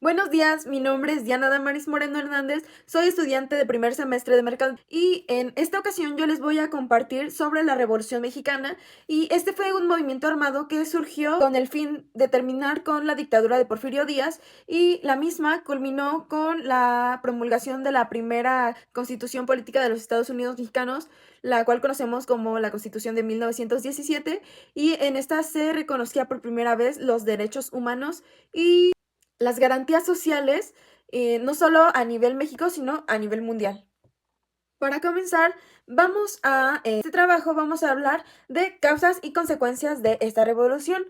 Buenos días, mi nombre es Diana Damaris Moreno Hernández, soy estudiante de primer semestre de Mercado y en esta ocasión yo les voy a compartir sobre la Revolución Mexicana y este fue un movimiento armado que surgió con el fin de terminar con la dictadura de Porfirio Díaz y la misma culminó con la promulgación de la primera Constitución Política de los Estados Unidos Mexicanos, la cual conocemos como la Constitución de 1917 y en esta se reconocía por primera vez los derechos humanos y las garantías sociales, no solo a nivel México, sino a nivel mundial. Para comenzar, este trabajo vamos a hablar de causas y consecuencias de esta revolución.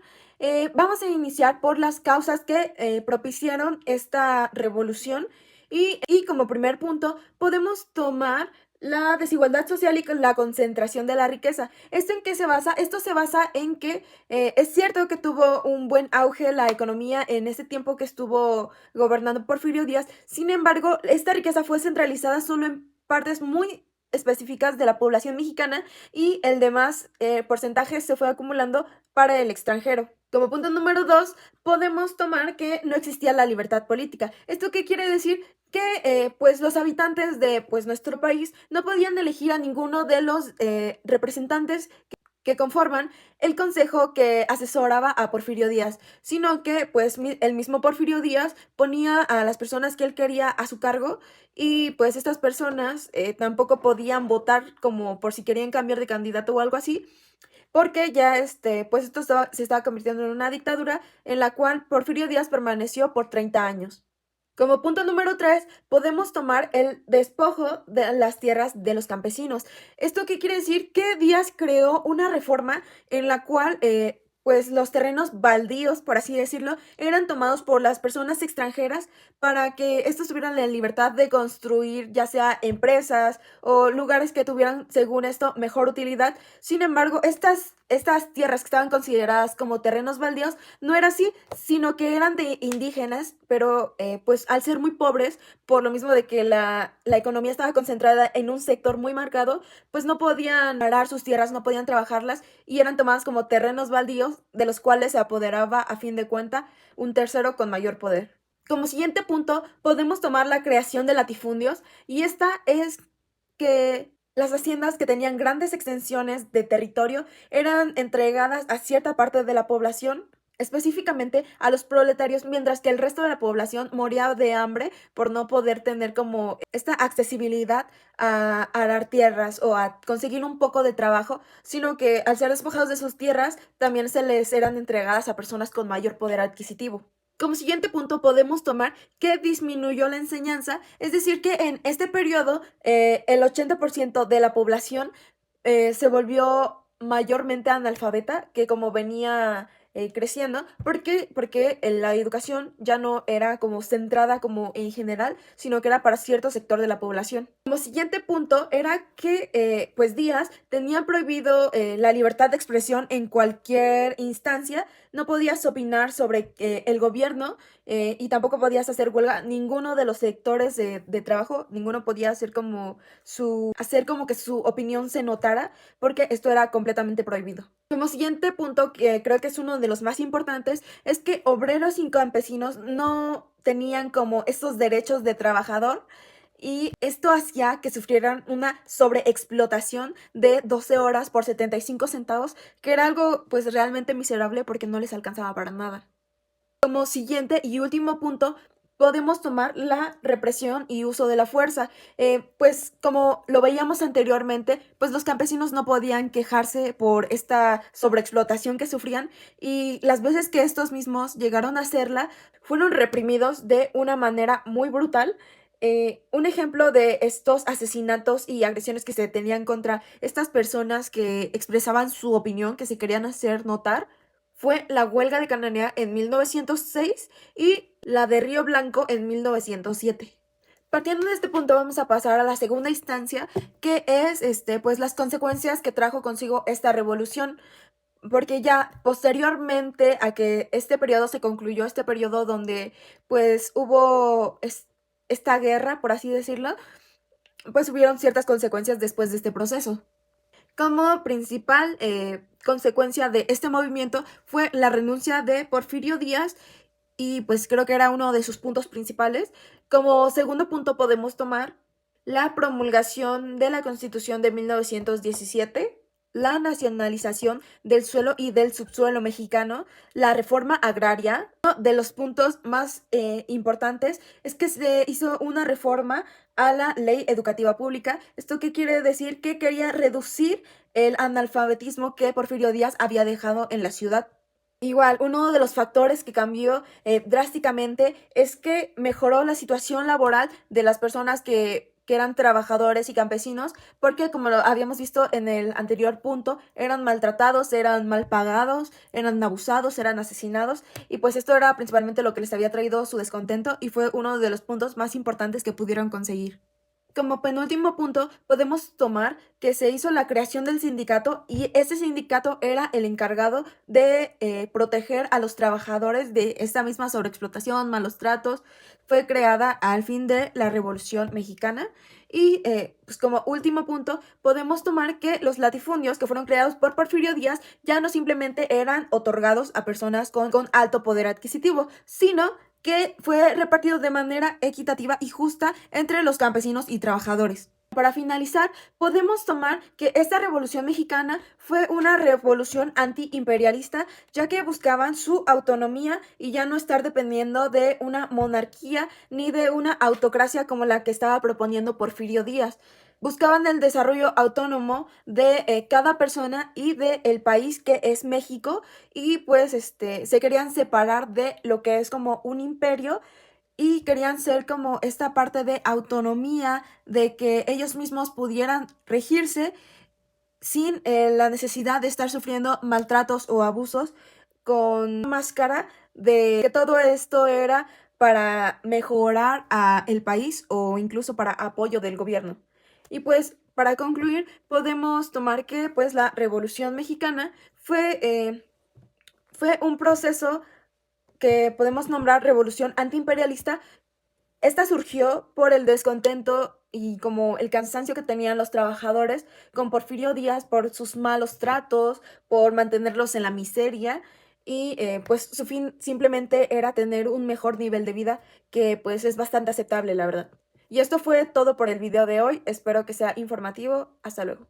Vamos a iniciar por las causas que propiciaron esta revolución y como primer punto podemos tomar la desigualdad social y la concentración de la riqueza. ¿Esto en qué se basa? Esto se basa en que es cierto que tuvo un buen auge la economía en ese tiempo que estuvo gobernando Porfirio Díaz. Sin embargo, esta riqueza fue centralizada solo en partes muy específicas de la población mexicana y el demás porcentaje se fue acumulando para el extranjero. Como punto número 2, podemos tomar que no existía la libertad política. ¿Esto qué quiere decir? Que pues los habitantes de pues, nuestro país no podían elegir a ninguno de los representantes que conforman el consejo que asesoraba a Porfirio Díaz, sino que pues el mismo Porfirio Díaz ponía a las personas que él quería a su cargo y pues estas personas tampoco podían votar como por si querían cambiar de candidato o algo así, porque ya pues se estaba convirtiendo en una dictadura en la cual Porfirio Díaz permaneció por 30 años. Como punto número 3, podemos tomar el despojo de las tierras de los campesinos. ¿Esto qué quiere decir? Que Díaz creó una reforma en la cual pues los terrenos baldíos, por así decirlo, eran tomados por las personas extranjeras para que estos tuvieran la libertad de construir ya sea empresas o lugares que tuvieran, según esto, mejor utilidad. Sin embargo, estas tierras que estaban consideradas como terrenos baldíos no era así, sino que eran de indígenas, pero pues al ser muy pobres, por lo mismo de que la economía estaba concentrada en un sector muy marcado, pues no podían arar sus tierras, no podían trabajarlas y eran tomadas como terrenos baldíos de los cuales se apoderaba a fin de cuenta un tercero con mayor poder. Como siguiente punto, podemos tomar la creación de latifundios y esta es que las haciendas que tenían grandes extensiones de territorio eran entregadas a cierta parte de la población, específicamente a los proletarios, mientras que el resto de la población moría de hambre por no poder tener como esta accesibilidad a arar tierras o a conseguir un poco de trabajo, sino que al ser despojados de sus tierras también se les eran entregadas a personas con mayor poder adquisitivo. Como siguiente punto podemos tomar que disminuyó la enseñanza, es decir, que en este periodo el 80% de la población se volvió mayormente analfabeta, que como venía creciendo. ¿Por qué? Porque la educación ya no era como centrada como en general, sino que era para cierto sector de la población. Como siguiente punto era que pues Díaz tenía prohibido la libertad de expresión en cualquier instancia, no podías opinar sobre el gobierno y tampoco podías hacer huelga. Ninguno de los sectores de trabajo, ninguno podía hacer como que su opinión se notara, porque esto era completamente prohibido. Como siguiente punto, que creo que es uno de los más importantes, es que obreros y campesinos no tenían como estos derechos de trabajador y esto hacía que sufrieran una sobreexplotación de 12 horas por 75 centavos, que era algo pues realmente miserable porque no les alcanzaba para nada. Como siguiente y último punto, podemos tomar la represión y uso de la fuerza. Pues como lo veíamos anteriormente, pues los campesinos no podían quejarse por esta sobreexplotación que sufrían y las veces que estos mismos llegaron a hacerla fueron reprimidos de una manera muy brutal. Un ejemplo de estos asesinatos y agresiones que se tenían contra estas personas que expresaban su opinión, que se querían hacer notar, fue la huelga de Cananea en 1906 y la de Río Blanco en 1907. Partiendo de este punto vamos a pasar a la segunda instancia, que es pues las consecuencias que trajo consigo esta revolución, porque ya posteriormente a que este periodo se concluyó, este periodo donde pues hubo esta guerra, por así decirlo, pues hubieron ciertas consecuencias después de este proceso. Como principal consecuencia de este movimiento fue la renuncia de Porfirio Díaz y pues creo que era uno de sus puntos principales. Como segundo punto podemos tomar la promulgación de la Constitución de 1917, la nacionalización del suelo y del subsuelo mexicano, la reforma agraria. Uno de los puntos más importantes es que se hizo una reforma a la ley educativa pública. ¿Esto qué quiere decir? Que quería reducir el analfabetismo que Porfirio Díaz había dejado en la ciudad. Igual, uno de los factores que cambió drásticamente es que mejoró la situación laboral de las personas que eran trabajadores y campesinos, porque como lo habíamos visto en el anterior punto, eran maltratados, eran mal pagados, eran abusados, eran asesinados, y pues esto era principalmente lo que les había traído su descontento y fue uno de los puntos más importantes que pudieron conseguir. Como penúltimo punto, podemos tomar que se hizo la creación del sindicato y ese sindicato era el encargado de proteger a los trabajadores de esta misma sobreexplotación, malos tratos. Fue creada al fin de la Revolución Mexicana. Y pues como último punto, podemos tomar que los latifundios que fueron creados por Porfirio Díaz ya no simplemente eran otorgados a personas con alto poder adquisitivo, sino que fue repartido de manera equitativa y justa entre los campesinos y trabajadores. Para finalizar, podemos tomar que esta revolución mexicana fue una revolución antiimperialista, ya que buscaban su autonomía y ya no estar dependiendo de una monarquía ni de una autocracia como la que estaba proponiendo Porfirio Díaz. Buscaban el desarrollo autónomo de cada persona y del país que es México, y pues se querían separar de lo que es como un imperio y querían ser como esta parte de autonomía, de que ellos mismos pudieran regirse sin la necesidad de estar sufriendo maltratos o abusos, con máscara de que todo esto era para mejorar a el país o incluso para apoyo del gobierno. Y pues para concluir podemos tomar que pues la Revolución Mexicana fue un proceso que podemos nombrar revolución antiimperialista. Esta surgió por el descontento y como el cansancio que tenían los trabajadores con Porfirio Díaz por sus malos tratos, por mantenerlos en la miseria, y pues su fin simplemente era tener un mejor nivel de vida, que pues es bastante aceptable, la verdad. Y esto fue todo por el video de hoy. Espero que sea informativo. Hasta luego.